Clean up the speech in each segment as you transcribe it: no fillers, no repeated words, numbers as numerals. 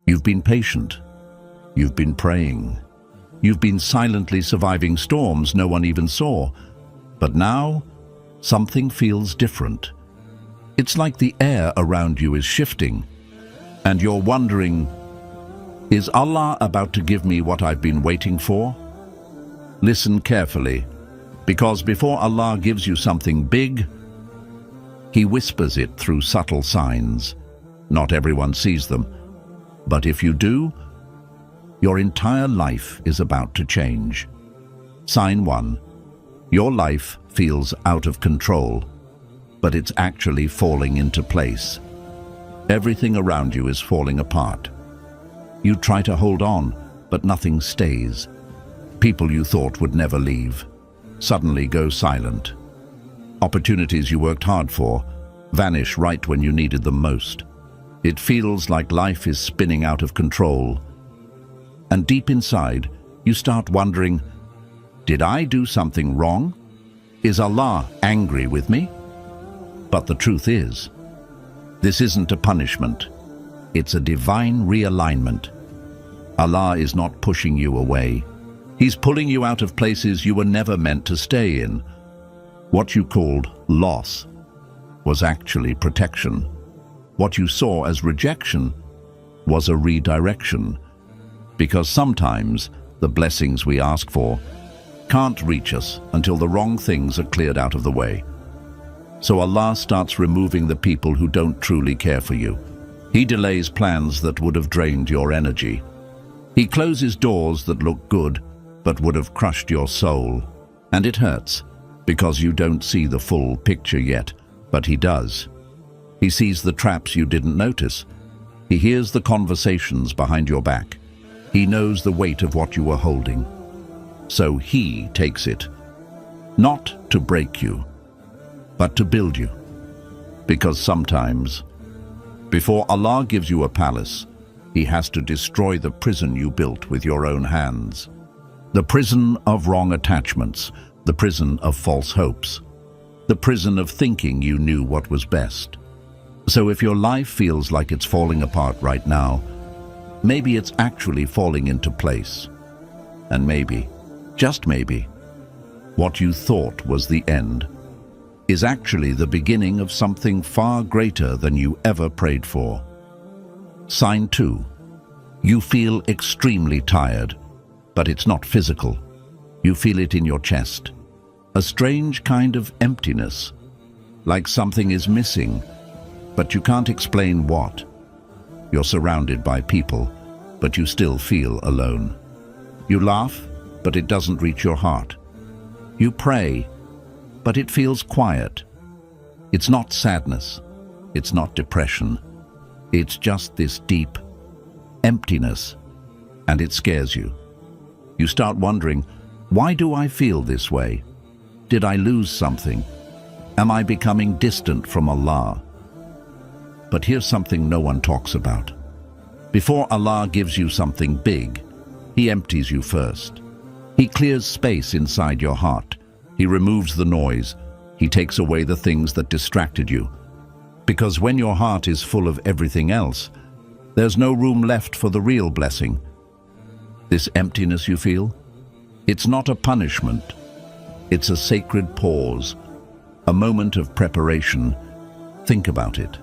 You've been patient. You've been praying. You've been silently surviving storms no one even saw. But now, something feels different. It's like the air around you is shifting, and you're wondering, is Allah about to give me what I've been waiting for? Listen carefully, because before Allah gives you something big, He whispers it through subtle signs. Not everyone sees them, but if you do, your entire life is about to change. Sign 1. Your life feels out of control, but it's actually falling into place. Everything around you is falling apart. You try to hold on, but nothing stays. People you thought would never leave suddenly go silent. Opportunities you worked hard for vanish right when you needed them most. It feels like life is spinning out of control. And deep inside, you start wondering, did I do something wrong? Is Allah angry with me? But the truth is, this isn't a punishment. It's a divine realignment. Allah is not pushing you away. He's pulling you out of places you were never meant to stay in. What you called loss was actually protection. What you saw as rejection was a redirection. Because sometimes the blessings we ask for can't reach us until the wrong things are cleared out of the way. So Allah starts removing the people who don't truly care for you. He delays plans that would have drained your energy. He closes doors that look good but would have crushed your soul. And it hurts because you don't see the full picture yet, but He does. He sees the traps you didn't notice. He hears the conversations behind your back. He knows the weight of what you were holding. So He takes it, not to break you, but to build you. Because sometimes, before Allah gives you a palace, He has to destroy the prison you built with your own hands. The prison of wrong attachments, the prison of false hopes, the prison of thinking you knew what was best. So if your life feels like it's falling apart right now, maybe it's actually falling into place. And maybe, just maybe, what you thought was the end is actually the beginning of something far greater than you ever prayed for. Sign 2. You feel extremely tired, but it's not physical. You feel it in your chest. A strange kind of emptiness, like something is missing, but you can't explain what. You're surrounded by people, but you still feel alone. You laugh, but it doesn't reach your heart. You pray, but it feels quiet. It's not sadness. It's not depression. It's just this deep emptiness, and it scares you. You start wondering, why do I feel this way? Did I lose something? Am I becoming distant from Allah? But here's something no one talks about. Before Allah gives you something big, He empties you first. He clears space inside your heart. He removes the noise. He takes away the things that distracted you. Because when your heart is full of everything else, there's no room left for the real blessing. This emptiness you feel, it's not a punishment. It's a sacred pause, a moment of preparation. Think about it.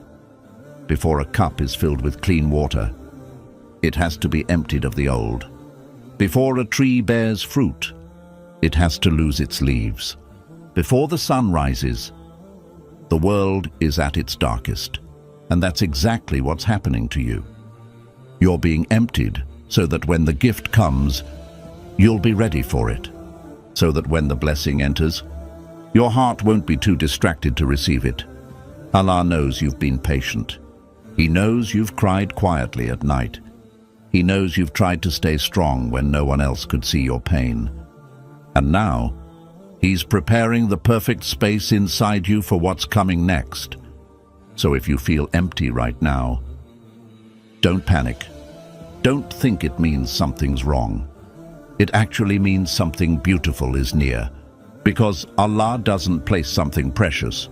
Before a cup is filled with clean water, it has to be emptied of the old. Before a tree bears fruit, it has to lose its leaves. Before the sun rises, the world is at its darkest. And that's exactly what's happening to you. You're being emptied so that when the gift comes, you'll be ready for it. So that when the blessing enters, your heart won't be too distracted to receive it. Allah knows you've been patient. He knows you've cried quietly at night. He knows you've tried to stay strong when no one else could see your pain. And now, He's preparing the perfect space inside you for what's coming next. So if you feel empty right now, don't panic. Don't think it means something's wrong. It actually means something beautiful is near, because Allah doesn't place something precious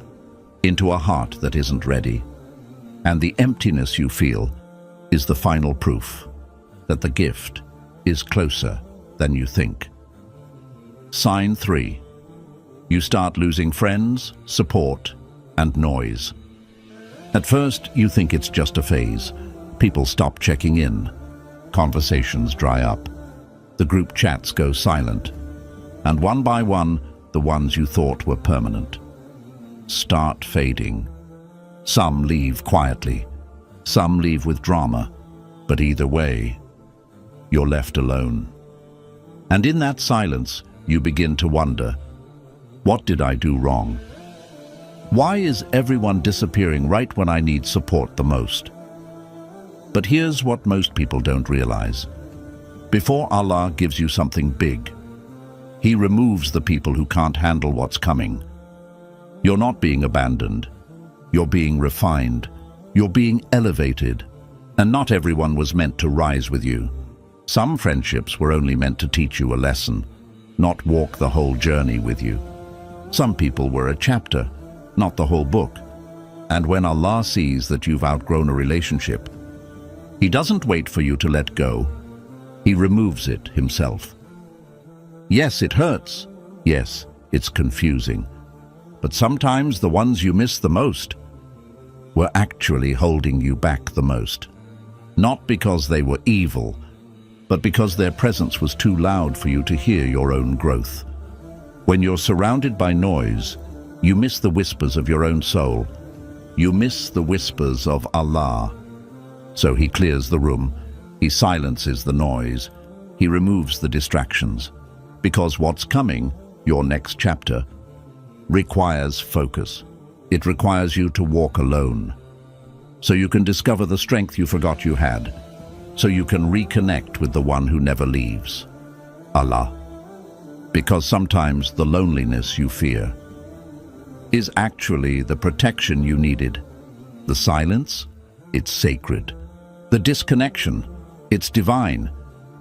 into a heart that isn't ready. And the emptiness you feel, is the final proof that the gift is closer than you think. Sign 3. You start losing friends, support, and noise. At first, you think it's just a phase. People stop checking in. Conversations dry up. The group chats go silent. And one by one, the ones you thought were permanent start fading. Some leave quietly. Some leave with drama. But either way, you're left alone. And in that silence, you begin to wonder, what did I do wrong? Why is everyone disappearing right when I need support the most? But here's what most people don't realize. Before Allah gives you something big, He removes the people who can't handle what's coming. You're not being abandoned. You're being refined. You're being elevated. And not everyone was meant to rise with you. Some friendships were only meant to teach you a lesson, not walk the whole journey with you. Some people were a chapter, not the whole book. And when Allah sees that you've outgrown a relationship, He doesn't wait for you to let go. He removes it Himself. Yes, it hurts. Yes, it's confusing. But sometimes the ones you miss the most were actually holding you back the most. Not because they were evil, but because their presence was too loud for you to hear your own growth. When you're surrounded by noise, you miss the whispers of your own soul. You miss the whispers of Allah. So He clears the room. He silences the noise. He removes the distractions. Because what's coming, your next chapter, requires focus. It requires you to walk alone, so you can discover the strength you forgot you had, so you can reconnect with the one who never leaves, Allah. Because sometimes the loneliness you fear is actually the protection you needed. The silence, it's sacred. The disconnection, it's divine.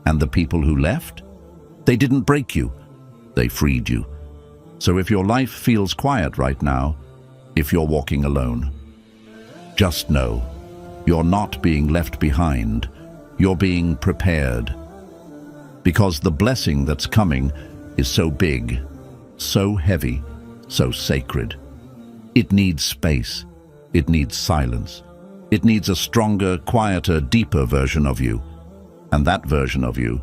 And the people who left, they didn't break you, they freed you. So if your life feels quiet right now, if you're walking alone, just know you're not being left behind, you're being prepared. Because the blessing that's coming is so big, so heavy, so sacred. It needs space, it needs silence, it needs a stronger, quieter, deeper version of you. And that version of you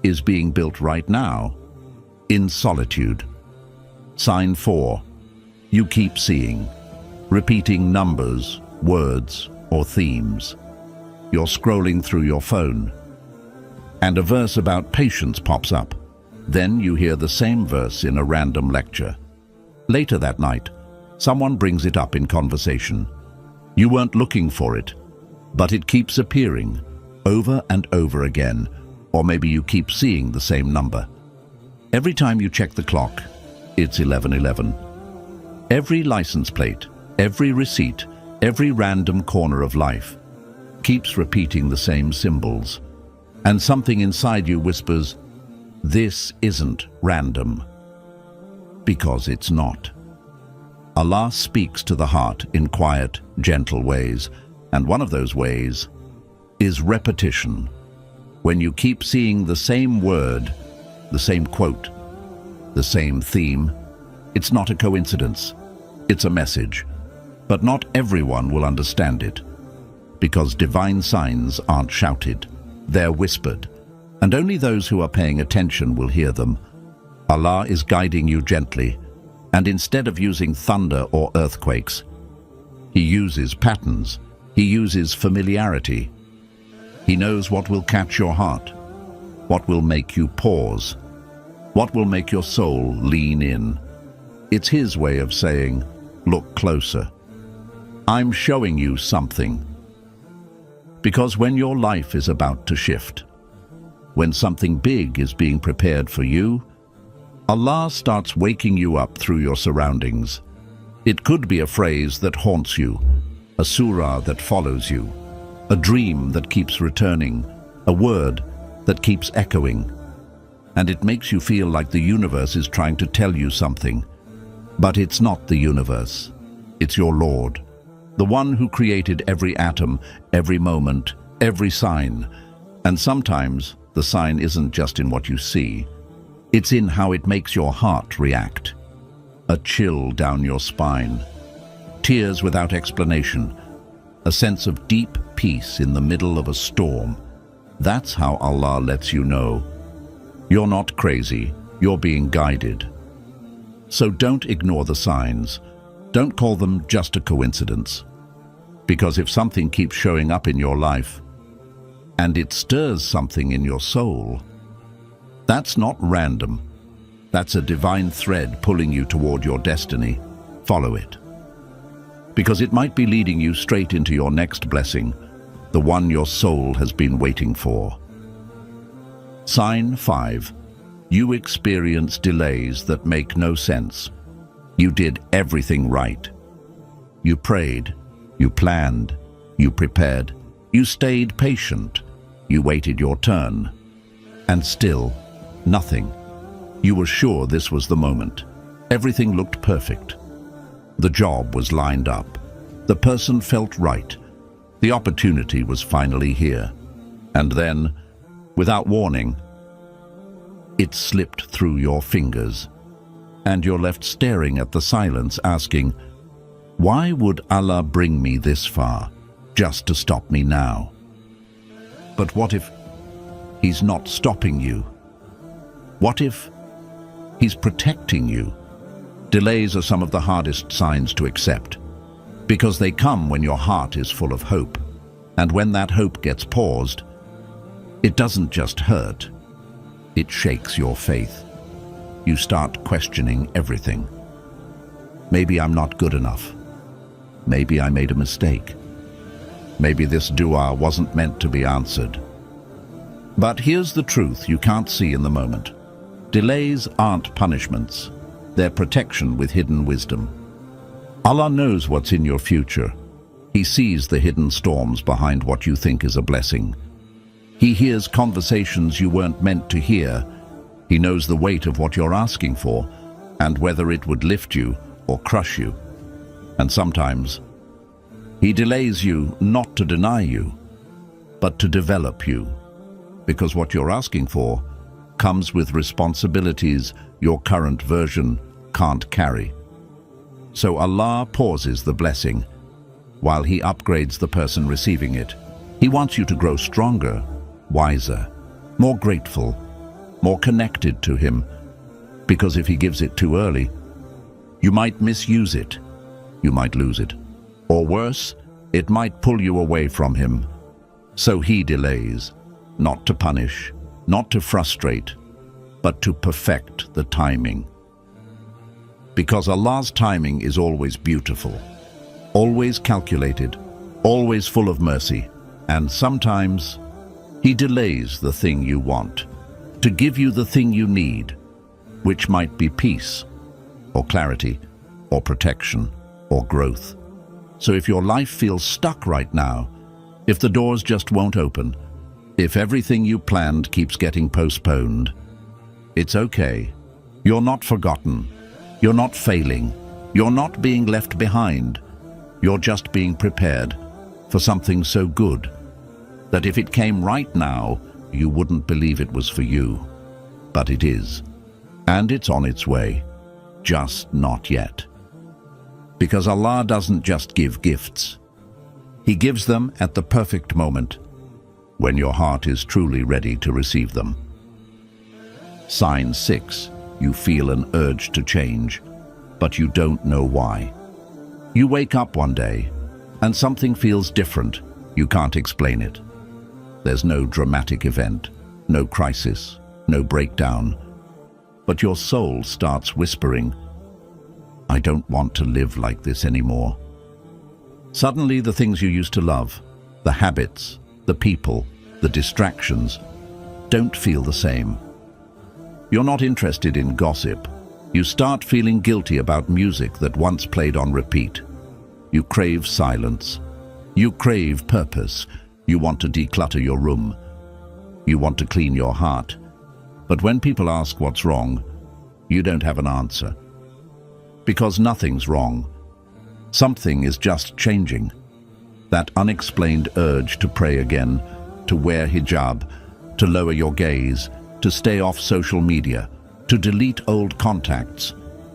is being built right now, in solitude. Sign 4. You keep seeing, repeating numbers, words, or themes. You're scrolling through your phone, and a verse about patience pops up. Then you hear the same verse in a random lecture. Later that night, someone brings it up in conversation. You weren't looking for it, but it keeps appearing over and over again, or maybe you keep seeing the same number. Every time you check the clock, it's 11:11. Every license plate, every receipt, every random corner of life keeps repeating the same symbols. And something inside you whispers, this isn't random. Because it's not. Allah speaks to the heart in quiet, gentle ways, and one of those ways is repetition. When you keep seeing the same word, the same quote, the same theme, it's not a coincidence. It's a message. But not everyone will understand it, because divine signs aren't shouted, they're whispered, and only those who are paying attention will hear them. Allah is guiding you gently, and instead of using thunder or earthquakes, He uses patterns, He uses familiarity. He knows what will catch your heart, what will make you pause, what will make your soul lean in. It's His way of saying, look closer. I'm showing you something. Because when your life is about to shift, when something big is being prepared for you, Allah starts waking you up through your surroundings. It could be a phrase that haunts you, a surah that follows you, a dream that keeps returning, a word that keeps echoing. And it makes you feel like the universe is trying to tell you something. But it's not the universe. It's your Lord, the one who created every atom, every moment, every sign. And sometimes the sign isn't just in what you see. It's in how it makes your heart react. A chill down your spine, tears without explanation, a sense of deep peace in the middle of a storm. That's how Allah lets you know you're not crazy, you're being guided. So don't ignore the signs. Don't call them just a coincidence. Because if something keeps showing up in your life, and it stirs something in your soul, that's not random. That's a divine thread pulling you toward your destiny. Follow it. Because it might be leading you straight into your next blessing, the one your soul has been waiting for. Sign 5. You experience delays that make no sense. You did everything right. You prayed, you planned, you prepared, you stayed patient, you waited your turn. And still, nothing. You were sure this was the moment. Everything looked perfect. The job was lined up. The person felt right. The opportunity was finally here. And then, without warning, it slipped through your fingers, and you're left staring at the silence, asking, why would Allah bring me this far, just to stop me now? But what if He's not stopping you? What if He's protecting you? Delays are some of the hardest signs to accept, because they come when your heart is full of hope. And when that hope gets paused, it doesn't just hurt, it shakes your faith. You start questioning everything. Maybe I'm not good enough. Maybe I made a mistake. Maybe this dua wasn't meant to be answered. But here's the truth you can't see in the moment. Delays aren't punishments. They're protection with hidden wisdom. Allah knows what's in your future. He sees the hidden storms behind what you think is a blessing. He hears conversations you weren't meant to hear. He knows the weight of what you're asking for, and whether it would lift you or crush you. And sometimes, He delays you not to deny you, but to develop you. Because what you're asking for comes with responsibilities your current version can't carry. So Allah pauses the blessing while He upgrades the person receiving it. He wants you to grow stronger, wiser, more grateful, more connected to Him. Because if He gives it too early, you might misuse it, you might lose it. Or worse, it might pull you away from Him. So He delays, not to punish, not to frustrate, but to perfect the timing. Because Allah's timing is always beautiful, always calculated, always full of mercy. And sometimes He delays the thing you want to give you the thing you need, which might be peace, or clarity, or protection, or growth. So if your life feels stuck right now, if the doors just won't open, if everything you planned keeps getting postponed, it's okay. You're not forgotten. You're not failing. You're not being left behind. You're just being prepared for something so good that if it came right now, you wouldn't believe it was for you. But it is. And it's on its way. Just not yet. Because Allah doesn't just give gifts. He gives them at the perfect moment, when your heart is truly ready to receive them. Sign 6. You feel an urge to change, but you don't know why. You wake up one day, and something feels different. You can't explain it. There's no dramatic event, no crisis, no breakdown. But your soul starts whispering, I don't want to live like this anymore. Suddenly the things you used to love, the habits, the people, the distractions, don't feel the same. You're not interested in gossip. You start feeling guilty about music that once played on repeat. You crave silence. You crave purpose. You want to declutter your room. You want to clean your heart. But when people ask what's wrong, you don't have an answer. Because nothing's wrong. Something is just changing. that unexplained urge to pray again, to wear hijab, to lower your gaze, to stay off social media, to delete old contacts,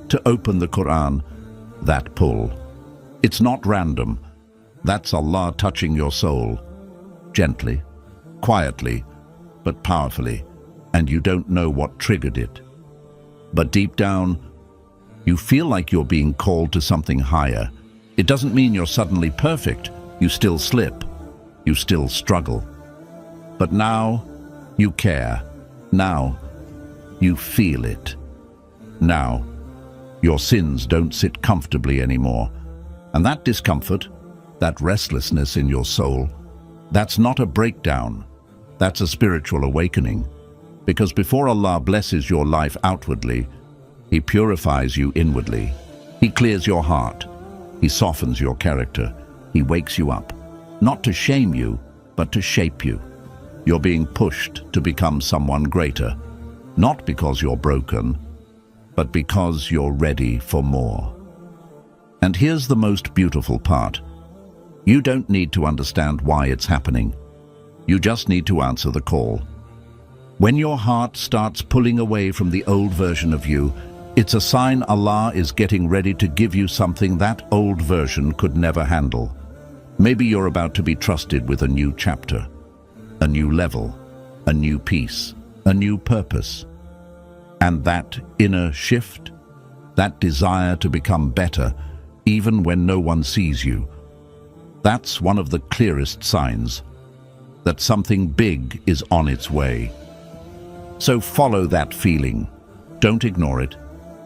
to open the Qur'an, that pull. It's not random. That's Allah touching your soul, gently, quietly, but powerfully, and you don't know what triggered it. But deep down, you feel like you're being called to something higher. It doesn't mean you're suddenly perfect. You still slip. You still struggle. But now, you care. Now, you feel it. Now, your sins don't sit comfortably anymore. And that discomfort, that restlessness in your soul, that's not a breakdown. That's a spiritual awakening. Because before Allah blesses your life outwardly, He purifies you inwardly. He clears your heart. He softens your character. He wakes you up, not to shame you, but to shape you. You're being pushed to become someone greater, not because you're broken, but because you're ready for more. And here's the most beautiful part. You don't need to understand why it's happening. You just need to answer the call. When your heart starts pulling away from the old version of you, it's a sign Allah is getting ready to give you something that old version could never handle. Maybe you're about to be trusted with a new chapter, a new level, a new peace, a new purpose. And that inner shift, that desire to become better, even when no one sees you, that's one of the clearest signs that something big is on its way. So follow that feeling. Don't ignore it.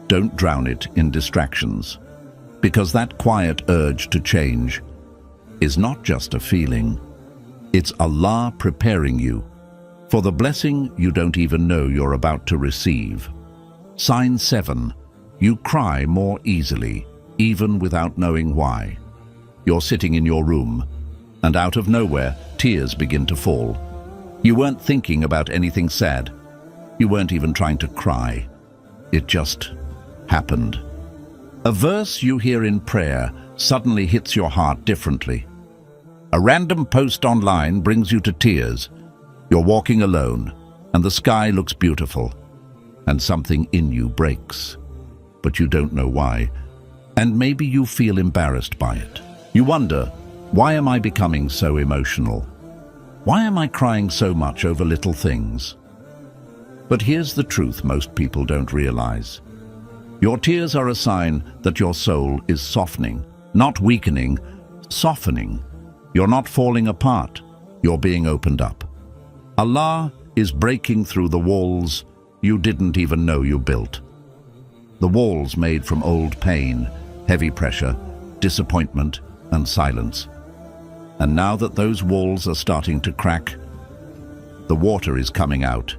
Don't drown it in distractions. Because that quiet urge to change is not just a feeling. It's Allah preparing you for the blessing you don't even know you're about to receive. Sign 7. You cry more easily, even without knowing why. You're sitting in your room, and out of nowhere, tears begin to fall. You weren't thinking about anything sad. You weren't even trying to cry. It just happened. A verse you hear in prayer suddenly hits your heart differently. A random post online brings you to tears. You're walking alone, and the sky looks beautiful, and something in you breaks. But you don't know why, and maybe you feel embarrassed by it. You wonder, why am I becoming so emotional? Why am I crying so much over little things? But here's the truth most people don't realize. Your tears are a sign that your soul is softening, not weakening, softening. You're not falling apart, you're being opened up. Allah is breaking through the walls you didn't even know you built. The walls made from old pain, heavy pressure, disappointment, and silence. And now that those walls are starting to crack, the water is coming out.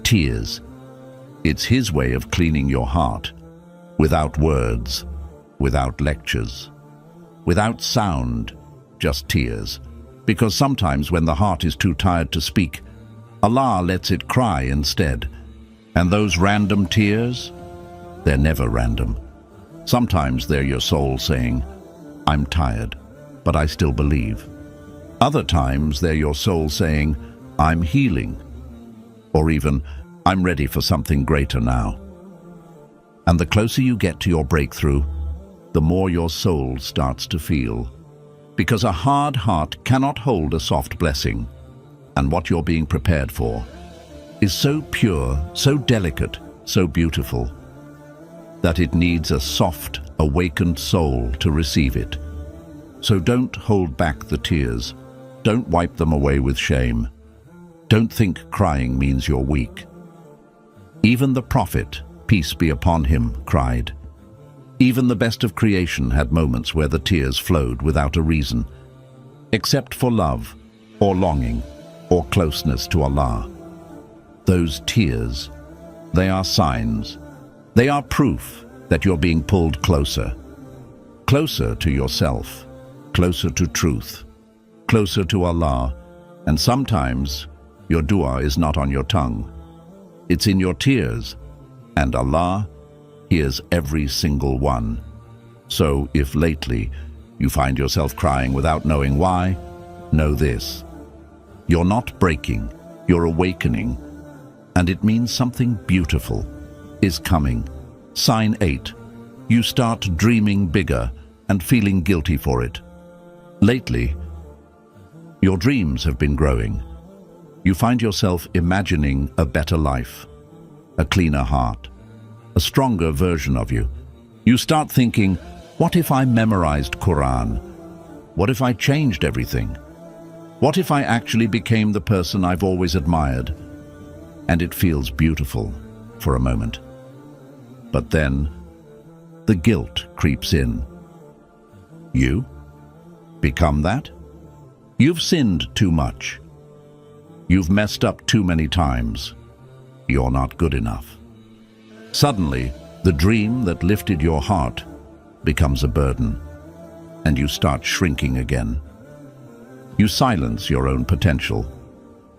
Tears. It's His way of cleaning your heart, without words, without lectures, without sound, just tears. Because sometimes when the heart is too tired to speak, Allah lets it cry instead. And those random tears, they're never random. Sometimes they're your soul saying, I'm tired, but I still believe. Other times they're your soul saying, I'm healing. Or even, I'm ready for something greater now. And the closer you get to your breakthrough, the more your soul starts to feel. Because a hard heart cannot hold a soft blessing. And what you're being prepared for is so pure, so delicate, so beautiful, that it needs a soft, awakened soul to receive it. So don't hold back the tears. Don't wipe them away with shame. Don't think crying means you're weak. Even the prophet, peace be upon him, cried. Even the best of creation had moments where the tears flowed without a reason, except for love, or longing, or closeness to Allah. Those tears, they are signs. They are proof that you're being pulled closer. Closer to yourself, closer to truth, closer to Allah, and sometimes your dua is not on your tongue. It's in your tears, and Allah hears every single one. So if lately You find yourself crying without knowing why. Know this: you're not breaking, you're awakening. And it means something beautiful is coming. Sign 8. You start dreaming bigger and feeling guilty for it. Lately, your dreams have been growing. You find yourself imagining a better life, a cleaner heart, a stronger version of you. You start thinking, what if I memorized Qur'an? What if I changed everything? What if I actually became the person I've always admired? And it feels beautiful for a moment. But then, the guilt creeps in. You become that? You've sinned too much. You've messed up too many times. You're not good enough. Suddenly, the dream that lifted your heart becomes a burden, and you start shrinking again. You silence your own potential,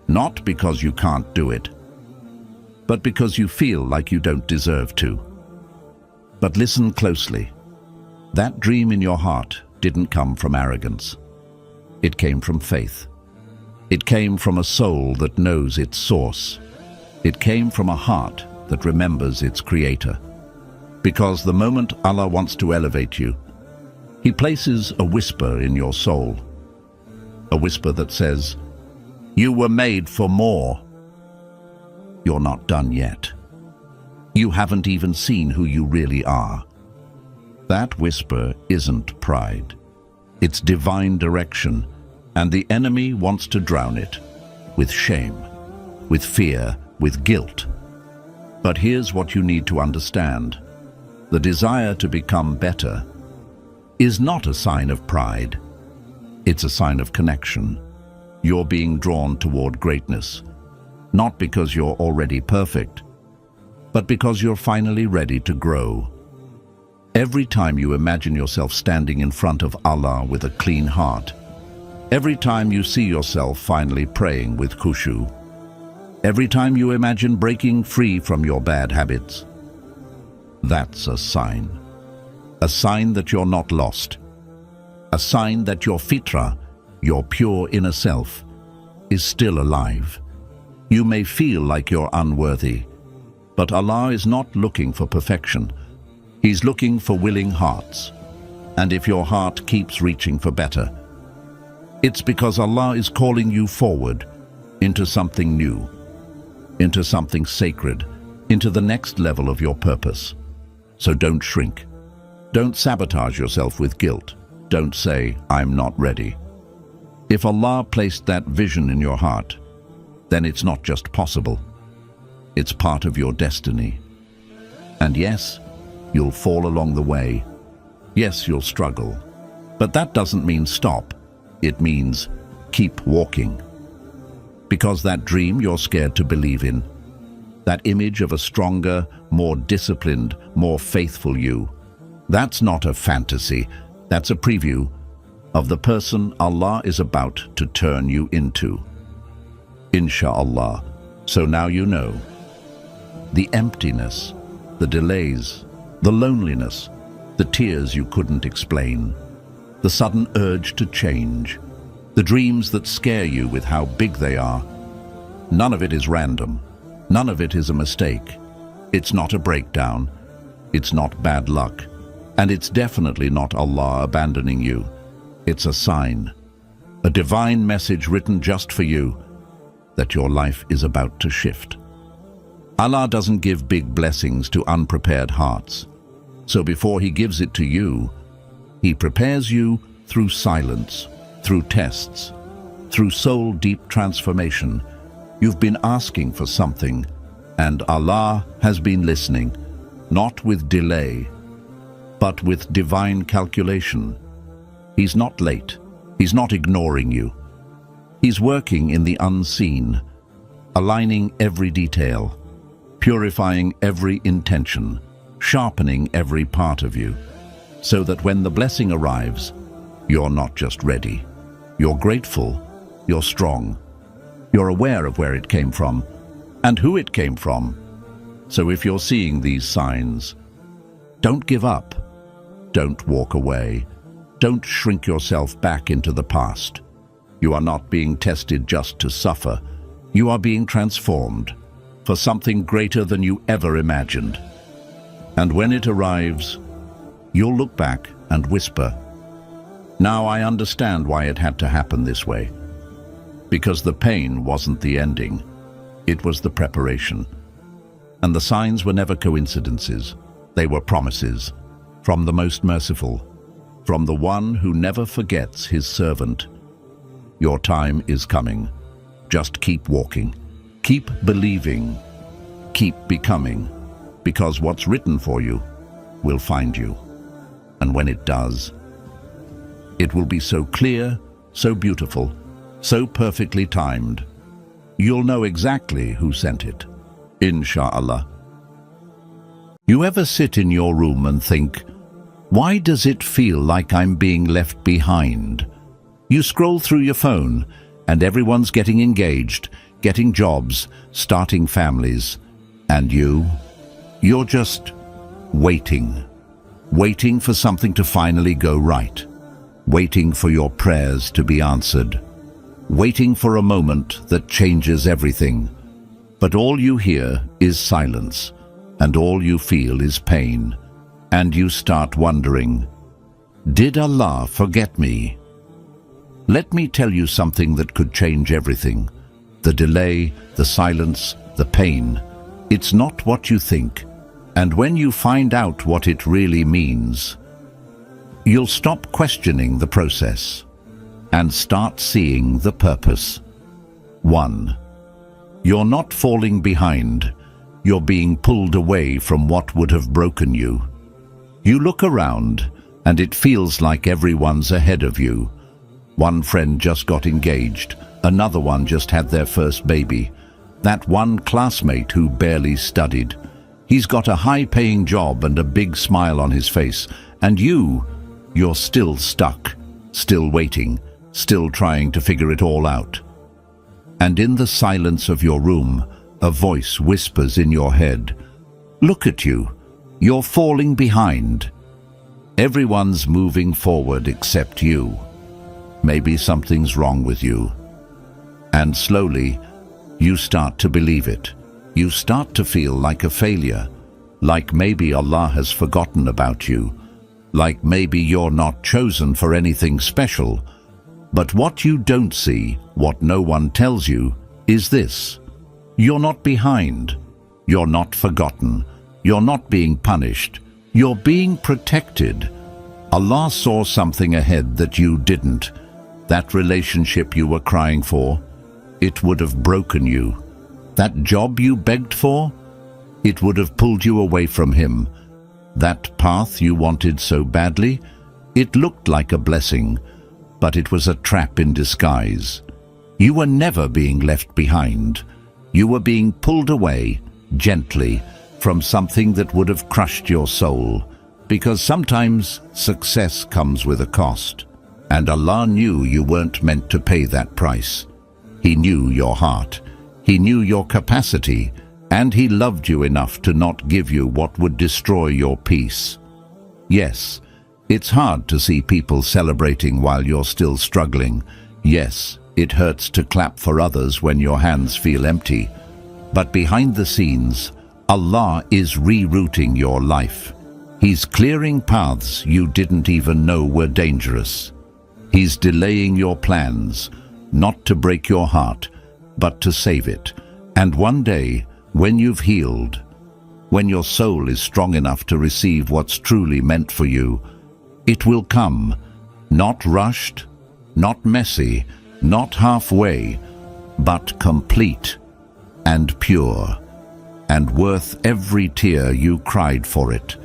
not because you can't do it, but because you feel like you don't deserve to. But listen closely. That dream in your heart didn't come from arrogance. It came from faith. It came from a soul that knows its source. It came from a heart that remembers its creator. Because the moment Allah wants to elevate you, He places a whisper in your soul. A whisper that says, "You were made for more." You're not done yet. You haven't even seen who you really are. That whisper isn't pride. It's divine direction, and the enemy wants to drown it with shame, with fear, with guilt. But here's what you need to understand. The desire to become better is not a sign of pride. It's a sign of connection. You're being drawn toward greatness, not because you're already perfect, but because you're finally ready to grow. Every time you imagine yourself standing in front of Allah with a clean heart, every time you see yourself finally praying with khushu, every time you imagine breaking free from your bad habits, that's a sign that you're not lost, a sign that your fitra, your pure inner self, is still alive. You may feel like you're unworthy, but Allah is not looking for perfection. He's looking for willing hearts. And if your heart keeps reaching for better, it's because Allah is calling you forward into something new, into something sacred, into the next level of your purpose. So don't shrink. Don't sabotage yourself with guilt. Don't say, "I'm not ready." If Allah placed that vision in your heart, then it's not just possible. It's part of your destiny. And yes, you'll fall along the way. Yes, you'll struggle. But that doesn't mean stop. It means keep walking. Because that dream you're scared to believe in, that image of a stronger, more disciplined, more faithful you, that's not a fantasy. That's a preview of the person Allah is about to turn you into. Insha'Allah. So now you know. The emptiness, the delays, the loneliness, the tears you couldn't explain, the sudden urge to change, the dreams that scare you with how big they are. None of it is random. None of it is a mistake. It's not a breakdown. It's not bad luck. And it's definitely not Allah abandoning you. It's a sign, a divine message written just for you, that your life is about to shift. Allah doesn't give big blessings to unprepared hearts. So before He gives it to you, He prepares you through silence, through tests, through soul-deep transformation. You've been asking for something, and Allah has been listening, not with delay, but with divine calculation. He's not late. He's not ignoring you. He's working in the unseen, aligning every detail, purifying every intention, sharpening every part of you, so that when the blessing arrives, you're not just ready. You're grateful, you're strong, you're aware of where it came from and who it came from. So if you're seeing these signs, don't give up, don't walk away. Don't shrink yourself back into the past. You are not being tested just to suffer. You are being transformed for something greater than you ever imagined. And when it arrives, you'll look back and whisper, "Now I understand why it had to happen this way." Because the pain wasn't the ending, it was the preparation. And the signs were never coincidences. They were promises from the most merciful, from the one who never forgets his servant. Your time is coming. Just keep walking, keep believing, keep becoming, because what's written for you will find you. And when it does, it will be so clear, so beautiful, so perfectly timed. You'll know exactly who sent it, Insha'Allah. You ever sit in your room and think, why does it feel like I'm being left behind? You scroll through your phone and everyone's getting engaged, getting jobs, starting families. And you're just waiting for something to finally go right, waiting for your prayers to be answered, waiting for a moment that changes everything. But all you hear is silence, and all you feel is pain. And you start wondering, did Allah forget me? Let me tell you something that could change everything. The delay, the silence, the pain. It's not what you think. And when you find out what it really means, you'll stop questioning the process and start seeing the purpose. 1. You're not falling behind. You're being pulled away from what would have broken you. You look around and it feels like everyone's ahead of you. One friend just got engaged, another one just had their first baby. That one classmate who barely studied, he's got a high-paying job and a big smile on his face. And you're still stuck, still waiting, still trying to figure it all out. And in the silence of your room, a voice whispers in your head, look at you, you're falling behind. Everyone's moving forward except you. Maybe something's wrong with you. And slowly, you start to believe it. You start to feel like a failure, like maybe Allah has forgotten about you, like maybe you're not chosen for anything special. But what you don't see, what no one tells you, is this. You're not behind. You're not forgotten. You're not being punished. You're being protected. Allah saw something ahead that you didn't. That relationship you were crying for, it would have broken you. That job you begged for, it would have pulled you away from Him. That path you wanted so badly, it looked like a blessing, but it was a trap in disguise. You were never being left behind. You were being pulled away, gently, from something that would have crushed your soul. Because sometimes success comes with a cost. And Allah knew you weren't meant to pay that price. He knew your heart. He knew your capacity. And He loved you enough to not give you what would destroy your peace. Yes, it's hard to see people celebrating while you're still struggling. Yes, it hurts to clap for others when your hands feel empty. But behind the scenes, Allah is rerouting your life. He's clearing paths you didn't even know were dangerous. He's delaying your plans, not to break your heart, but to save it. And one day, when you've healed, when your soul is strong enough to receive what's truly meant for you, it will come, not rushed, not messy, not halfway, but complete and pure, and worth every tear you cried for it.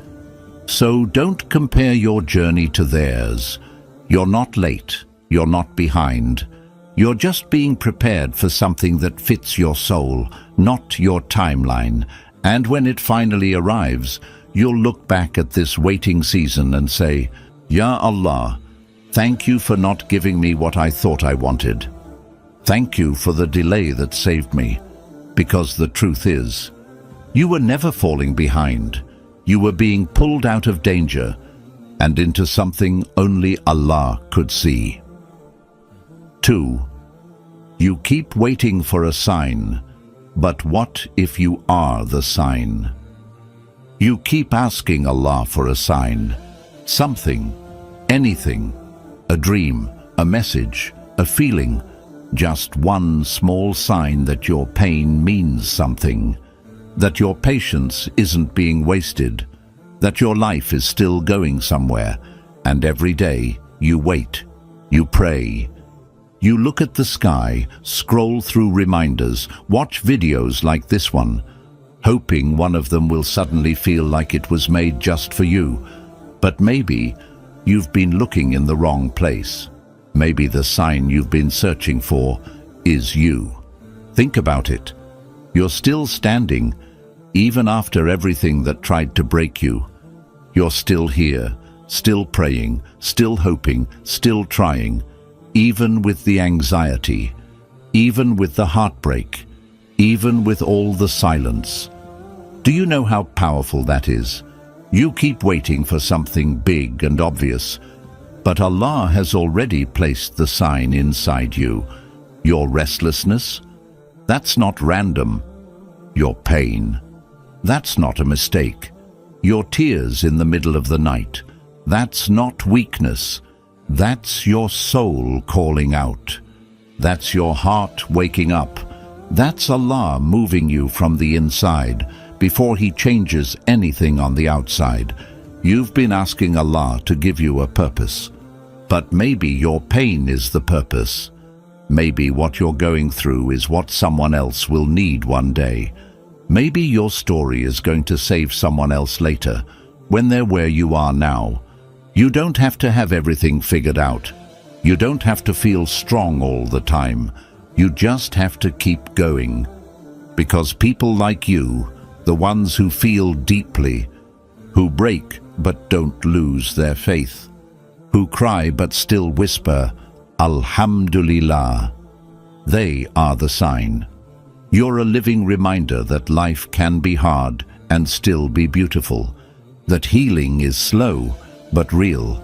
So don't compare your journey to theirs. You're not late, you're not behind. You're just being prepared for something that fits your soul, not your timeline. And when it finally arrives, you'll look back at this waiting season and say, Ya Allah, thank you for not giving me what I thought I wanted. Thank you for the delay that saved me. Because the truth is, you were never falling behind. You were being pulled out of danger. and into something only Allah could see. 2. You keep waiting for a sign, but what if you are the sign? You keep asking Allah for a sign, something, anything, a dream, a message, a feeling, just one small sign that your pain means something, that your patience isn't being wasted, that your life is still going somewhere, and every day you wait, you pray. You look at the sky, scroll through reminders, watch videos like this one, hoping one of them will suddenly feel like it was made just for you. But maybe you've been looking in the wrong place. Maybe the sign you've been searching for is you. Think about it. You're still standing, even after everything that tried to break you. You're still here, still praying, still hoping, still trying, even with the anxiety, even with the heartbreak, even with all the silence. Do you know how powerful that is? You keep waiting for something big and obvious, but Allah has already placed the sign inside you. Your restlessness? That's not random. Your pain? That's not a mistake. Your tears in the middle of the night? That's not weakness. That's your soul calling out. That's your heart waking up. That's Allah moving you from the inside before He changes anything on the outside. You've been asking Allah to give you a purpose. But maybe your pain is the purpose. Maybe what you're going through is what someone else will need one day. Maybe your story is going to save someone else later, when they're where you are now. You don't have to have everything figured out. You don't have to feel strong all the time. You just have to keep going. Because people like you, the ones who feel deeply, who break but don't lose their faith, who cry but still whisper, Alhamdulillah, they are the sign. You're a living reminder that life can be hard and still be beautiful, that healing is slow but real,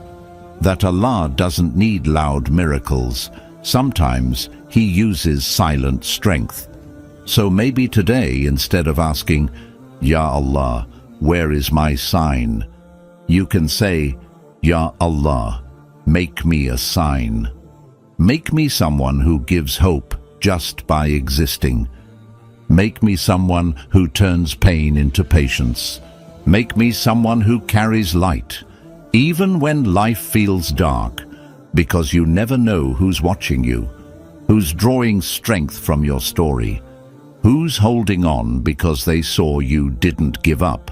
that Allah doesn't need loud miracles. Sometimes He uses silent strength. So maybe today, instead of asking, Ya Allah, where is my sign? You can say, Ya Allah, make me a sign. Make me someone who gives hope just by existing. Make me someone who turns pain into patience. Make me someone who carries light, even when life feels dark, because you never know who's watching you, who's drawing strength from your story, who's holding on because they saw you didn't give up.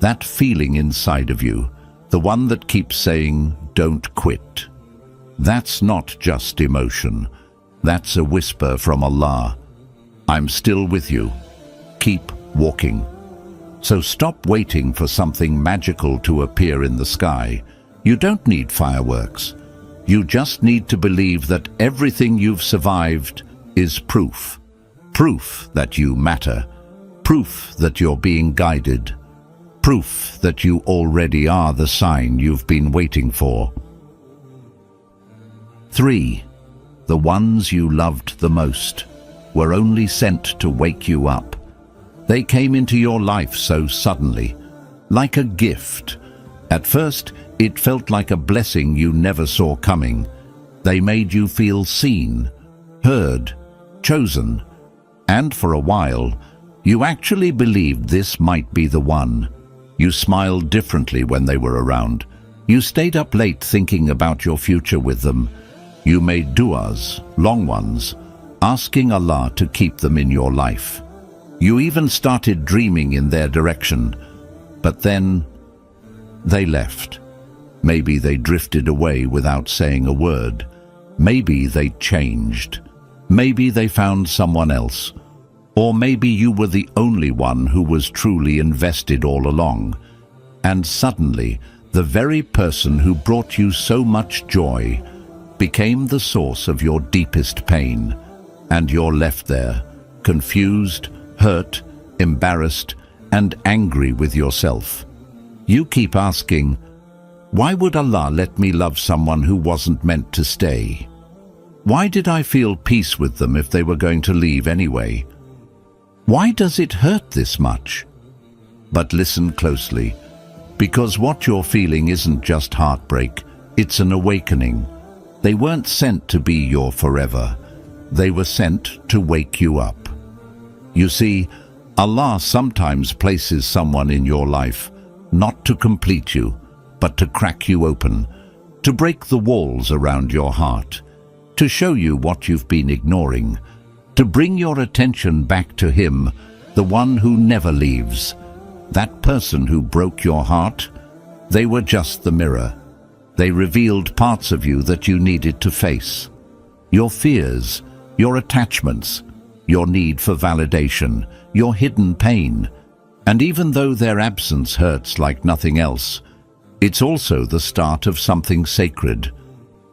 That feeling inside of you, the one that keeps saying, don't quit. That's not just emotion. That's a whisper from Allah. I'm still with you. Keep walking. So stop waiting for something magical to appear in the sky. You don't need fireworks. You just need to believe that everything you've survived is proof. Proof that you matter. Proof that you're being guided. Proof that you already are the sign you've been waiting for. 3. The ones you loved the most were only sent to wake you up. They came into your life so suddenly, like a gift. At first, it felt like a blessing you never saw coming. They made you feel seen, heard, chosen, and for a while, you actually believed this might be the one. You smiled differently when they were around. You stayed up late thinking about your future with them. You made du'as, long ones, asking Allah to keep them in your life. You even started dreaming in their direction. But then, they left. Maybe they drifted away without saying a word. Maybe they changed. Maybe they found someone else. Or maybe you were the only one who was truly invested all along. And suddenly, the very person who brought you so much joy became the source of your deepest pain. And you're left there, confused, hurt, embarrassed, and angry with yourself. You keep asking, Why would Allah let me love someone who wasn't meant to stay? Why did I feel peace with them if they were going to leave anyway? Why does it hurt this much? But listen closely, because what you're feeling isn't just heartbreak, it's an awakening. They weren't sent to be your forever. They were sent to wake you up. You see, Allah sometimes places someone in your life, not to complete you, but to crack you open, to break the walls around your heart, to show you what you've been ignoring, to bring your attention back to Him, the one who never leaves. That person who broke your heart, they were just the mirror. They revealed parts of you that you needed to face. Your fears, your attachments, your need for validation, your hidden pain. And even though their absence hurts like nothing else, it's also the start of something sacred.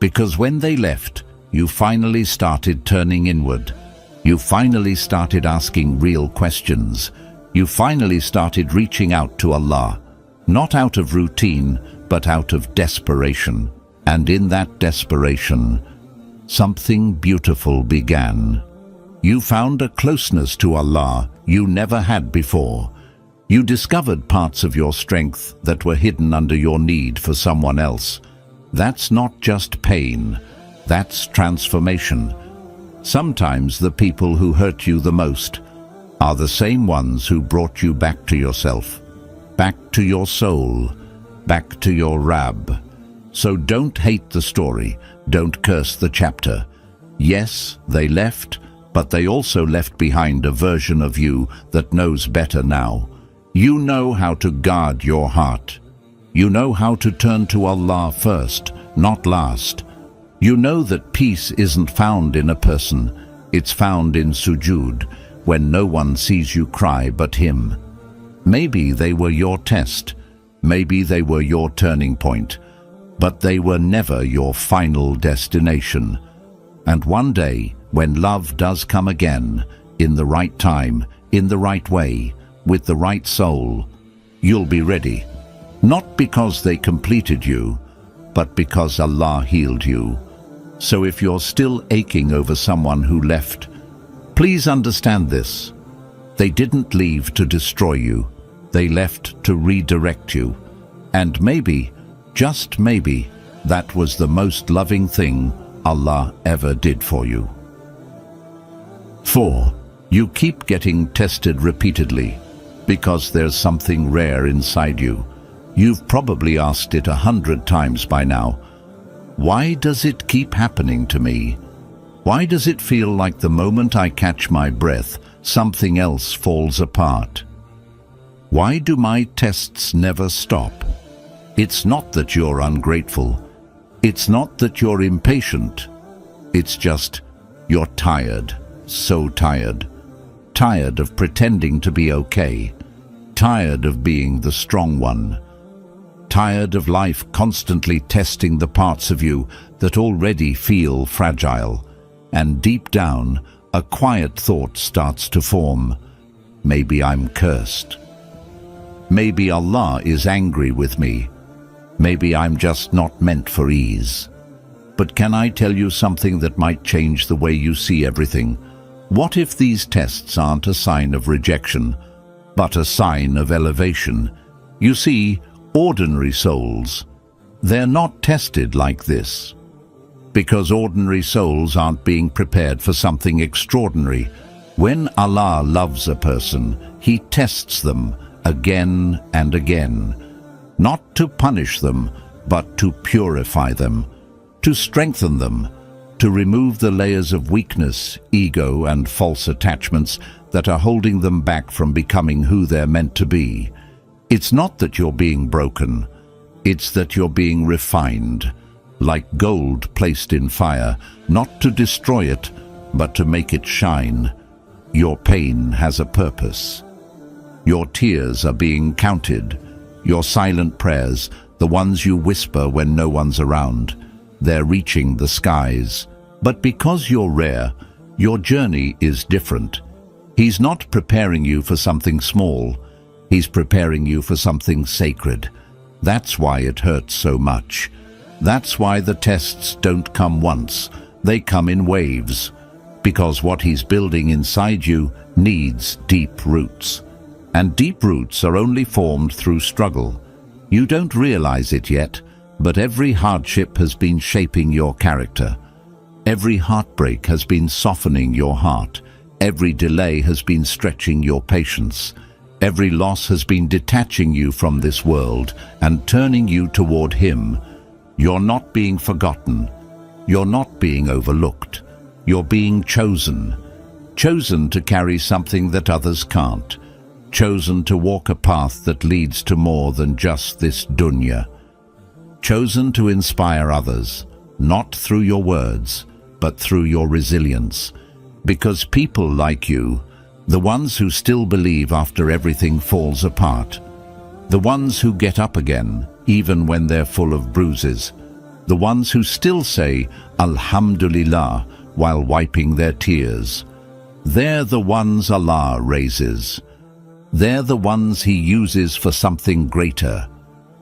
Because when they left, you finally started turning inward. You finally started asking real questions. You finally started reaching out to Allah, not out of routine, but out of desperation. And in that desperation, something beautiful began. You found a closeness to Allah you never had before. You discovered parts of your strength that were hidden under your need for someone else. That's not just pain, that's transformation. Sometimes the people who hurt you the most are the same ones who brought you back to yourself, back to your soul, back to your Rab. So don't hate the story, don't curse the chapter. Yes, they left, but they also left behind a version of you that knows better now. You know how to guard your heart. You know how to turn to Allah first, not last. You know that peace isn't found in a person, it's found in sujood, when no one sees you cry but Him. Maybe they were your test, maybe they were your turning point, but they were never your final destination. And one day, when love does come again, in the right time, in the right way, with the right soul, you'll be ready. Not because they completed you, but because Allah healed you. So if you're still aching over someone who left, please understand this. They didn't leave to destroy you. They left to redirect you. And maybe, just maybe, that was the most loving thing Allah ever did for you. 4. You keep getting tested repeatedly because there's something rare inside you. You've probably asked it 100 times by now. Why does it keep happening to me? Why does it feel like the moment I catch my breath, something else falls apart? Why do my tests never stop? It's not that you're ungrateful. It's not that you're impatient. It's just you're tired, so tired. Tired of pretending to be okay. Tired of being the strong one. Tired of life constantly testing the parts of you that already feel fragile. And deep down, a quiet thought starts to form. Maybe I'm cursed. Maybe Allah is angry with me. Maybe I'm just not meant for ease. But can I tell you something that might change the way you see everything? What if these tests aren't a sign of rejection, but a sign of elevation? You see, ordinary souls, they're not tested like this. Because ordinary souls aren't being prepared for something extraordinary. When Allah loves a person, He tests them again and again. Not to punish them, but to purify them, to strengthen them, to remove the layers of weakness, ego, and false attachments that are holding them back from becoming who they're meant to be. It's not that you're being broken, it's that you're being refined, like gold placed in fire, not to destroy it, but to make it shine. Your pain has a purpose. Your tears are being counted. Your silent prayers, the ones you whisper when no one's around, they're reaching the skies. But because you're rare, your journey is different. He's not preparing you for something small. He's preparing you for something sacred. That's why it hurts so much. That's why the tests don't come once, they come in waves. Because what he's building inside you needs deep roots. And deep roots are only formed through struggle. You don't realize it yet, but every hardship has been shaping your character. Every heartbreak has been softening your heart. Every delay has been stretching your patience. Every loss has been detaching you from this world and turning you toward Him. You're not being forgotten. You're not being overlooked. You're being chosen. Chosen to carry something that others can't. Chosen to walk a path that leads to more than just this dunya. Chosen to inspire others, not through your words, but through your resilience. Because people like you, the ones who still believe after everything falls apart, the ones who get up again, even when they're full of bruises, the ones who still say Alhamdulillah while wiping their tears, they're the ones Allah raises. They're the ones He uses for something greater.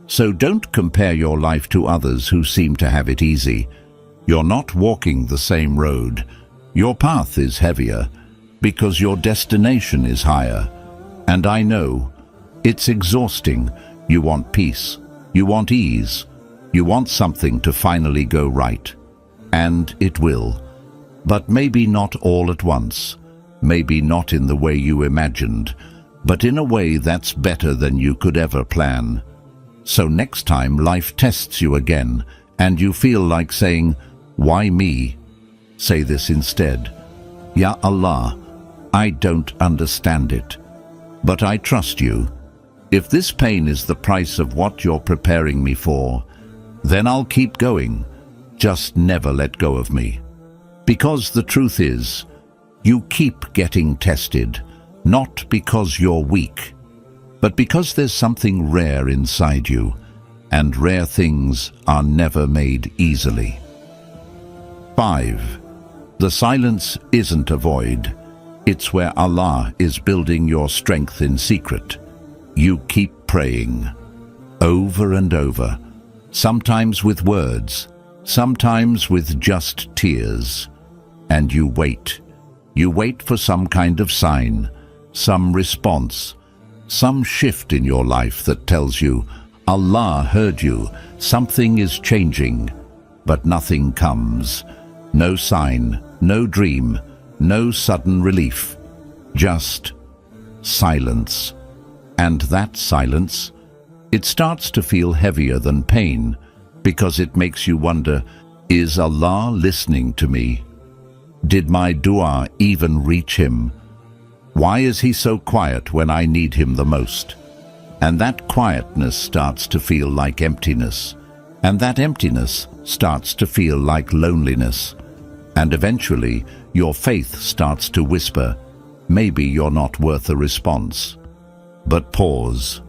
So don't compare your life to others who seem to have it easy. You're not walking the same road. Your path is heavier because your destination is higher. And I know it's exhausting. You want peace. You want ease. You want something to finally go right. And it will. But maybe not all at once. Maybe not in the way you imagined, but in a way that's better than you could ever plan. So next time life tests you again and you feel like saying, "Why me?" say this instead: "Ya Allah, I don't understand it, but I trust you. If this pain is the price of what you're preparing me for, then I'll keep going. Just never let go of me." Because the truth is, you keep getting tested, not because you're weak, but because there's something rare inside you, and rare things are never made easily. 5. The silence isn't a void. It's where Allah is building your strength in secret. You keep praying, over and over, sometimes with words, sometimes with just tears. And you wait. You wait for some kind of sign, some response, some shift in your life that tells you, Allah heard you, something is changing. But nothing comes. No sign, no dream, no sudden relief. Just silence. And that silence, it starts to feel heavier than pain, because it makes you wonder, is Allah listening to me? Did my dua even reach Him? Why is He so quiet when I need Him the most? And that quietness starts to feel like emptiness. And that emptiness starts to feel like loneliness. And eventually, your faith starts to whisper, maybe you're not worth a response. But pause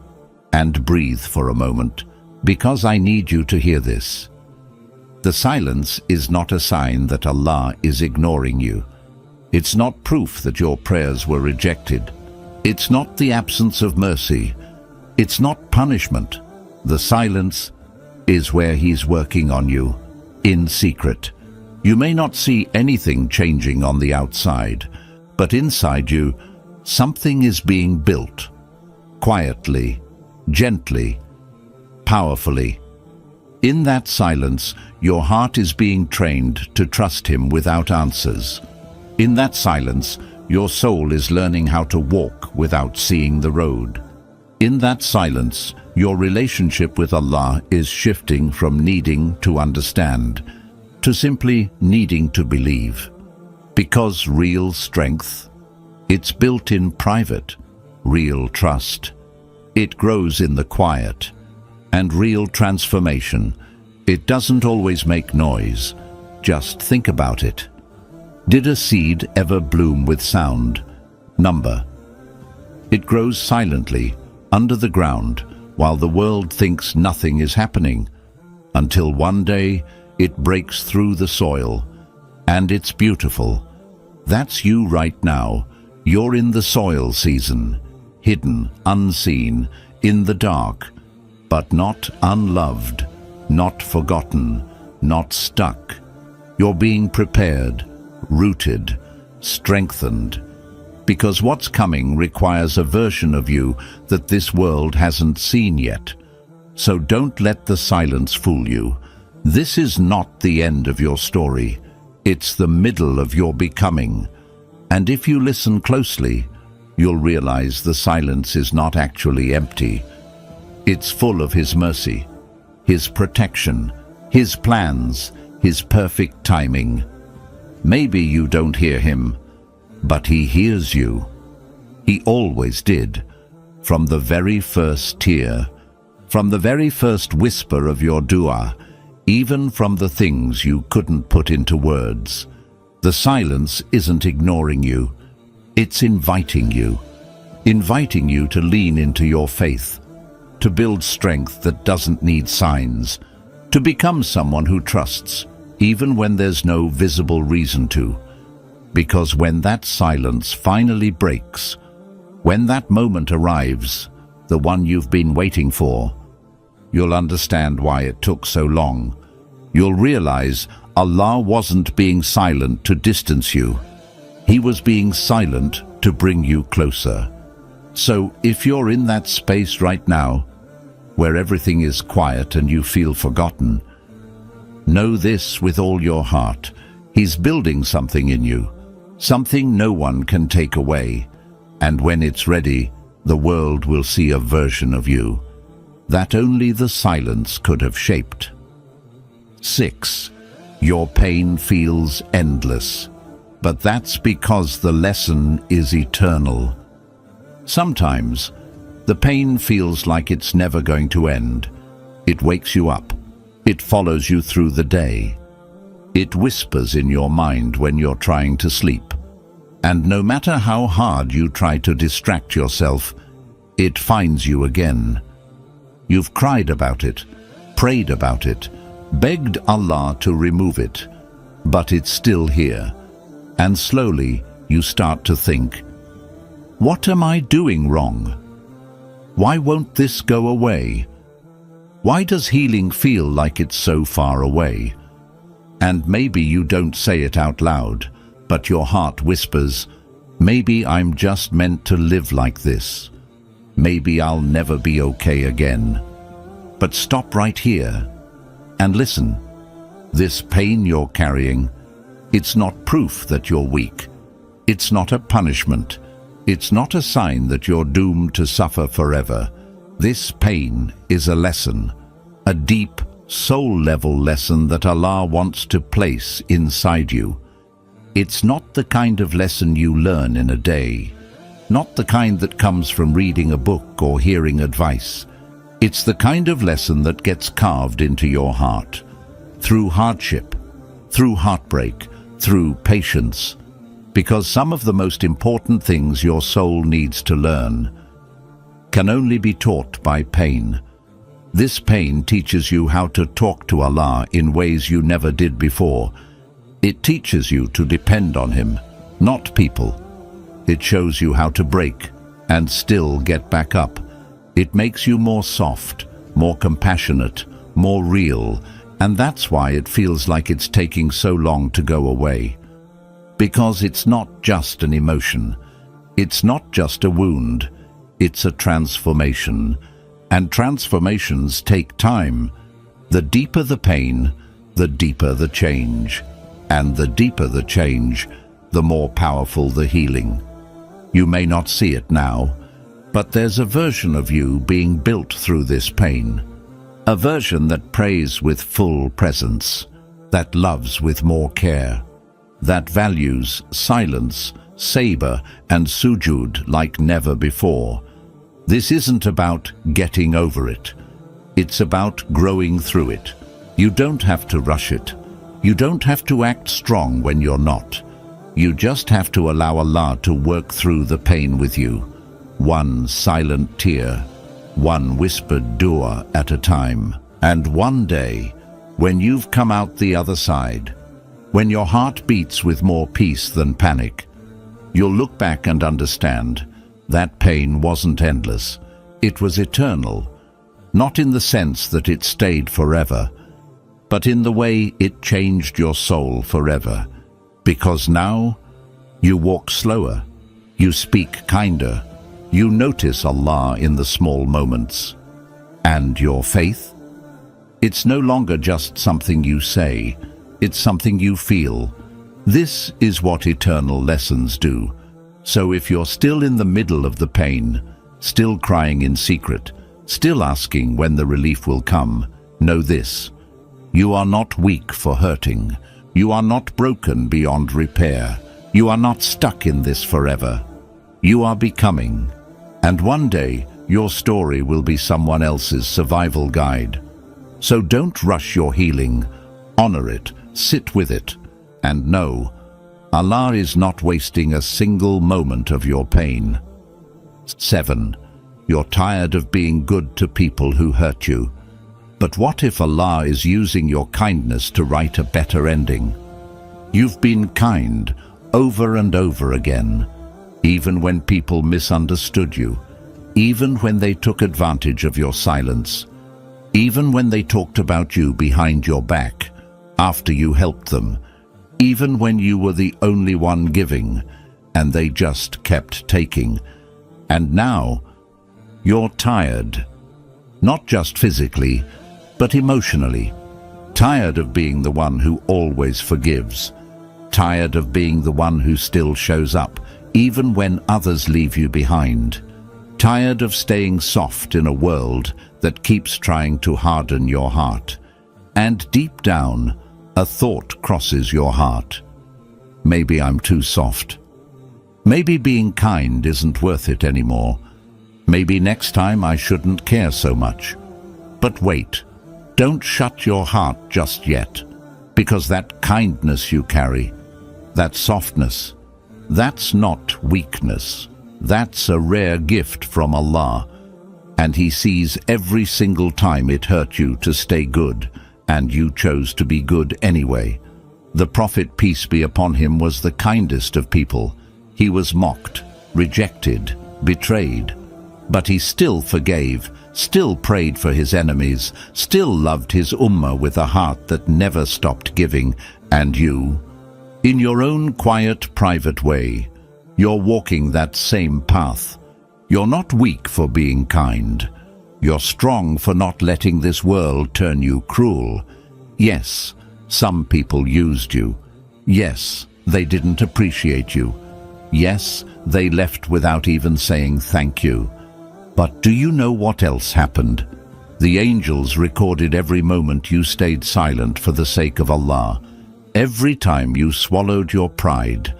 and breathe for a moment, because I need you to hear this. The silence is not a sign that Allah is ignoring you. It's not proof that your prayers were rejected. It's not the absence of mercy. It's not punishment. The silence is where He's working on you, in secret. You may not see anything changing on the outside, but inside you, something is being built. Quietly, gently, powerfully. In that silence, your heart is being trained to trust Him without answers. In that silence, your soul is learning how to walk without seeing the road. In that silence, your relationship with Allah is shifting from needing to understand to simply needing to believe. Because real strength, it's built in private. Real trust, it grows in the quiet. And real transformation, it doesn't always make noise. Just think about it. Did a seed ever bloom with sound? Number. It grows silently, under the ground, while the world thinks nothing is happening, until one day it breaks through the soil, and it's beautiful. That's you right now. You're in the soil season, hidden, unseen, in the dark. but not unloved, not forgotten, not stuck. You're being prepared, rooted, strengthened, because what's coming requires a version of you that this world hasn't seen yet. So don't let the silence fool you. This is not the end of your story. It's the middle of your becoming. And if you listen closely, you'll realize the silence is not actually empty. It's full of His mercy, His protection, His plans, His perfect timing. Maybe you don't hear Him, but He hears you. He always did, from the very first tear, from the very first whisper of your dua, even from the things you couldn't put into words. The silence isn't ignoring you. It's inviting you to lean into your faith, to build strength that doesn't need signs, to become someone who trusts, even when there's no visible reason to. Because when that silence finally breaks, when that moment arrives, the one you've been waiting for, you'll understand why it took so long. You'll realize Allah wasn't being silent to distance you. He was being silent to bring you closer. So if you're in that space right now, where everything is quiet and you feel forgotten, know this with all your heart. He's building something in you, something no one can take away. And when it's ready, the world will see a version of you that only the silence could have shaped. 6. Your pain feels endless, but that's because the lesson is eternal. Sometimes, the pain feels like it's never going to end. It wakes you up. It follows you through the day. It whispers in your mind when you're trying to sleep. And no matter how hard you try to distract yourself, it finds you again. You've cried about it, prayed about it, begged Allah to remove it, but it's still here. And slowly you start to think, what am I doing wrong? Why won't this go away? Why does healing feel like it's so far away? And maybe you don't say it out loud, but your heart whispers, maybe I'm just meant to live like this. Maybe I'll never be okay again. But stop right here and listen. This pain you're carrying, it's not proof that you're weak. It's not a punishment. It's not a sign that you're doomed to suffer forever. This pain is a lesson, a deep, soul-level lesson that Allah wants to place inside you. It's not the kind of lesson you learn in a day, not the kind that comes from reading a book or hearing advice. It's the kind of lesson that gets carved into your heart, through hardship, through heartbreak, through patience, because some of the most important things your soul needs to learn can only be taught by pain. This pain teaches you how to talk to Allah in ways you never did before. It teaches you to depend on Him, not people. It shows you how to break and still get back up. It makes you more soft, more compassionate, more real, and that's why it feels like it's taking so long to go away. Because it's not just an emotion. It's not just a wound. It's a transformation. And transformations take time. The deeper the pain, the deeper the change. And the deeper the change, the more powerful the healing. You may not see it now, but there's a version of you being built through this pain. A version that prays with full presence, that loves with more care, that values silence, sabr, and sujud like never before. This isn't about getting over it. It's about growing through it. You don't have to rush it. You don't have to act strong when you're not. You just have to allow Allah to work through the pain with you. One silent tear, one whispered dua at a time. And one day, when you've come out the other side, when your heart beats with more peace than panic, you'll look back and understand that pain wasn't endless. It was eternal. not in the sense that it stayed forever, but in the way it changed your soul forever. Because now you walk slower, you speak kinder, you notice Allah in the small moments. And your faith? It's no longer just something you say, it's something you feel. This is what eternal lessons do. So if you're still in the middle of the pain, still crying in secret, still asking when the relief will come, know this: you are not weak for hurting. You are not broken beyond repair. You are not stuck in this forever. You are becoming. And one day, your story will be someone else's survival guide. So don't rush your healing. Honor it, sit with it, and know Allah is not wasting a single moment of your pain. 7. You're tired of being good to people who hurt you. But what if Allah is using your kindness to write a better ending? You've been kind over and over again, even when people misunderstood you, even when they took advantage of your silence, even when they talked about you behind your back after you helped them, even when you were the only one giving and they just kept taking. And now you're tired, not just physically, but emotionally. Tired of being the one who always forgives. Tired of being the one who still shows up, even when others leave you behind. Tired of staying soft in a world that keeps trying to harden your heart. And deep down, a thought crosses your heart. Maybe I'm too soft. Maybe being kind isn't worth it anymore. Maybe next time I shouldn't care so much. But wait. Don't shut your heart just yet, because that kindness you carry, that softness, that's not weakness. That's a rare gift from Allah, and He sees every single time it hurt you to stay good, and you chose to be good anyway. The Prophet, peace be upon him, was the kindest of people. He was mocked, rejected, betrayed, but he still forgave, still prayed for his enemies, still loved his Ummah with a heart that never stopped giving. And you, in your own quiet, private way, you're walking that same path. You're not weak for being kind. You're strong for not letting this world turn you cruel. Yes, some people used you. Yes, they didn't appreciate you. Yes, they left without even saying thank you. But do you know what else happened? The angels recorded every moment you stayed silent for the sake of Allah. Every time you swallowed your pride.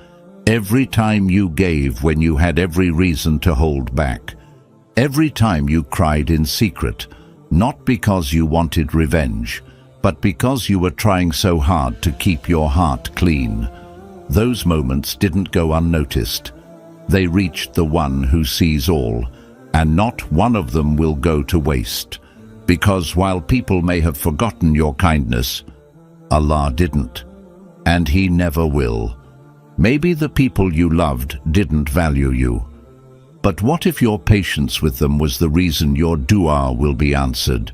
Every time you gave when you had every reason to hold back. Every time you cried in secret, not because you wanted revenge, but because you were trying so hard to keep your heart clean. Those moments didn't go unnoticed. They reached the One who sees all, and not one of them will go to waste. Because while people may have forgotten your kindness, Allah didn't, and He never will. Maybe the people you loved didn't value you. But what if your patience with them was the reason your dua will be answered?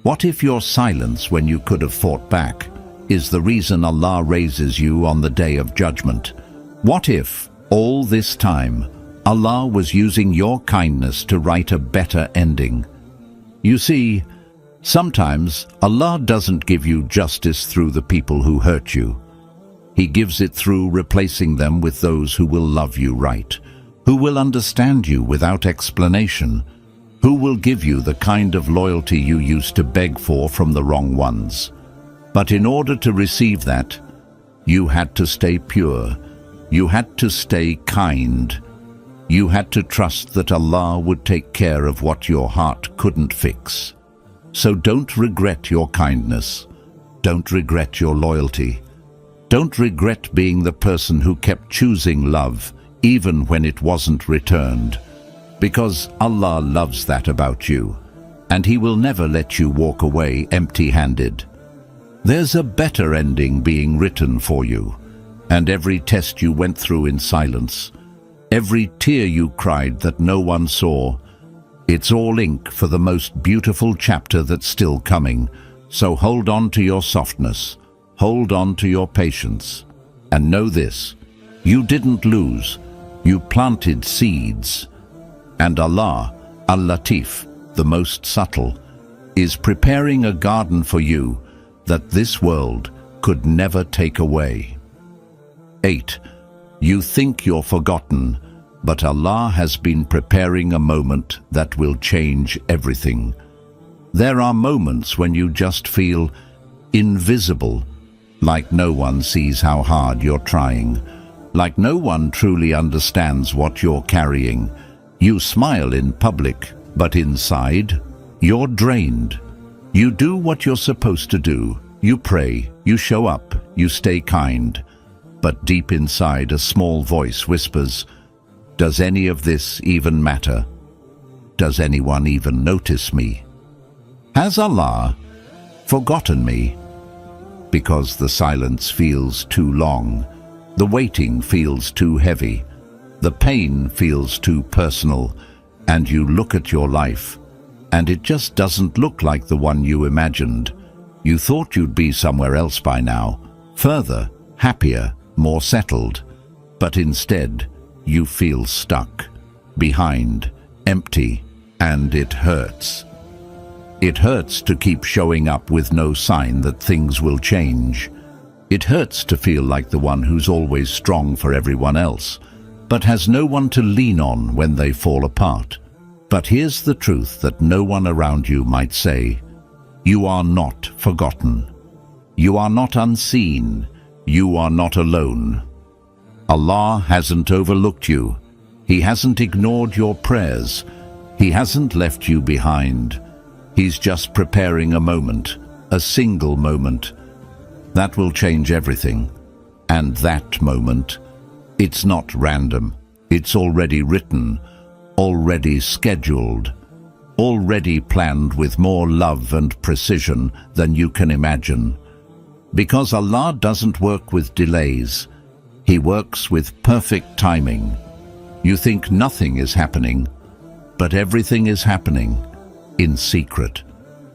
What if your silence when you could have fought back is the reason Allah raises you on the day of judgment? What if, all this time, Allah was using your kindness to write a better ending? You see, sometimes Allah doesn't give you justice through the people who hurt you. He gives it through replacing them with those who will love you right, who will understand you without explanation, who will give you the kind of loyalty you used to beg for from the wrong ones. But in order to receive that, you had to stay pure, you had to stay kind, you had to trust that Allah would take care of what your heart couldn't fix. So don't regret your kindness, don't regret your loyalty, don't regret being the person who kept choosing love even when it wasn't returned, because Allah loves that about you, and He will never let you walk away empty-handed. There's a better ending being written for you, and every test you went through in silence, every tear you cried that no one saw, It's all ink for the most beautiful chapter that's still coming. So hold on to your softness, hold on to your patience. And know this, you didn't lose, you planted seeds. And Allah, Al-Latif, the most subtle, is preparing a garden for you that this world could never take away. 8. You think you're forgotten, but Allah has been preparing a moment that will change everything. There are moments when you just feel invisible, like no one sees how hard you're trying, like no one truly understands what you're carrying. You smile in public, but inside, you're drained. You do what you're supposed to do. You pray, you show up, you stay kind. But deep inside, a small voice whispers, does any of this even matter? Does anyone even notice me? Has Allah forgotten me? Because the silence feels too long, the waiting feels too heavy, the pain feels too personal, and you look at your life, and it just doesn't look like the one you imagined. You thought you'd be somewhere else by now, further, happier, more settled, but instead, you feel stuck, behind, empty, and it hurts. It hurts to keep showing up with no sign that things will change. It hurts to feel like the one who's always strong for everyone else, but has no one to lean on when they fall apart. But here's the truth that no one around you might say. You are not forgotten. You are not unseen. You are not alone. Allah hasn't overlooked you. He hasn't ignored your prayers. He hasn't left you behind. He's just preparing a moment, a single moment, that will change everything. And that moment, it's not random. It's already written, already scheduled, already planned with more love and precision than you can imagine. Because Allah doesn't work with delays. He works with perfect timing. You think nothing is happening, but everything is happening in secret.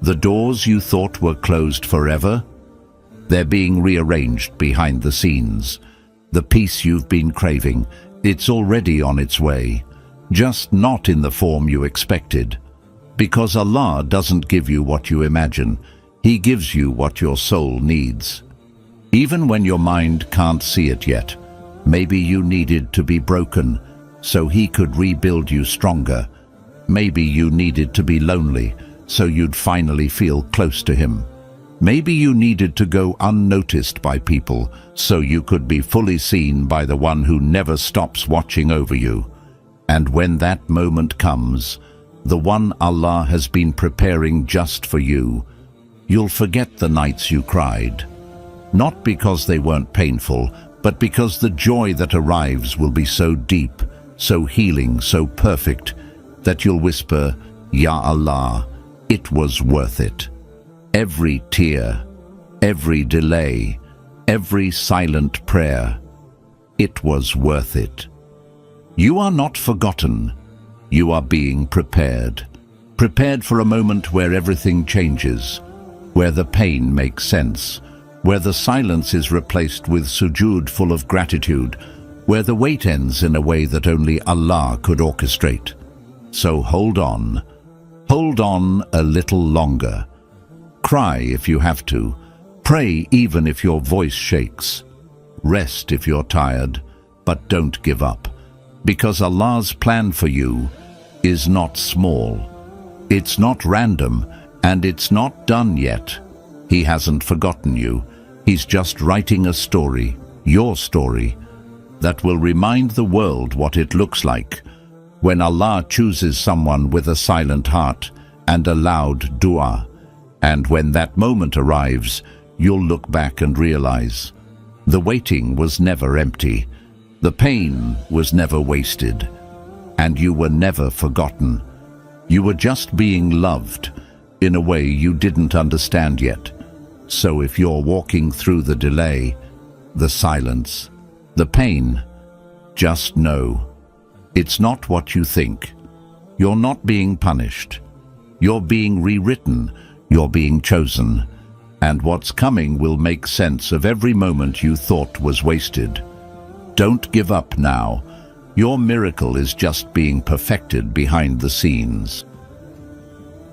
The doors you thought were closed forever, they're being rearranged behind the scenes. The peace you've been craving, it's already on its way, just not in the form you expected. Because Allah doesn't give you what you imagine, He gives you what your soul needs. Even when your mind can't see it yet, maybe you needed to be broken so He could rebuild you stronger. Maybe you needed to be lonely so you'd finally feel close to Him. Maybe you needed to go unnoticed by people so you could be fully seen by the one who never stops watching over you. And when that moment comes, the one Allah has been preparing just for you, you'll forget the nights you cried. Not because they weren't painful, but because the joy that arrives will be so deep, so healing, so perfect, that you'll whisper, Ya Allah, it was worth it. Every tear, every delay, every silent prayer, it was worth it. You are not forgotten. You are being prepared. Prepared for a moment where everything changes, where the pain makes sense, where the silence is replaced with sujood full of gratitude, where the wait ends in a way that only Allah could orchestrate. So hold on a little longer. Cry if you have to. Pray even if your voice shakes. Rest if you're tired, but don't give up. Because Allah's plan for you is not small. It's not random, and it's not done yet. He hasn't forgotten you. He's just writing a story, your story, that will remind the world what it looks like when Allah chooses someone with a silent heart and a loud dua. And when that moment arrives, you'll look back and realize the waiting was never empty, the pain was never wasted, and you were never forgotten. You were just being loved in a way you didn't understand yet. So if you're walking through the delay, the silence, the pain, just know it's not what you think. You're not being punished. You're being rewritten. You're being chosen. And what's coming will make sense of every moment you thought was wasted. Don't give up now. Your miracle is just being perfected behind the scenes.